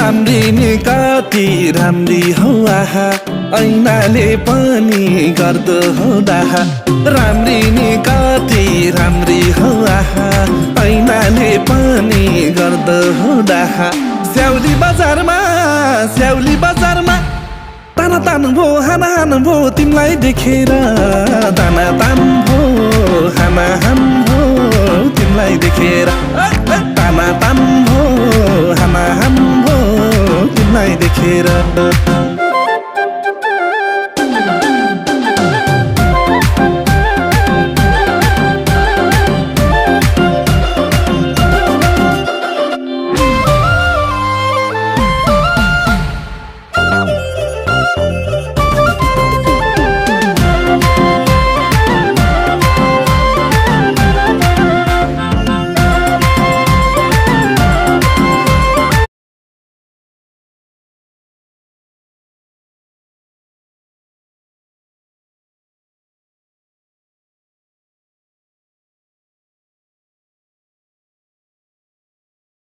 राम्री नि कति राम्री हो आहा ऐनाले पनि गर्दो हो डाहा राम्री नि कति राम्री हो आहा ऐनाले पनि गर्दो हो डाहा स्याउली बजारमा ताना तान भो हाना हान भो तिमीलाई देखेर ताना तान भो हाना हान भो तिमीलाई देखेर ताना तान भो हाना हान भो तिमीलाई देखेर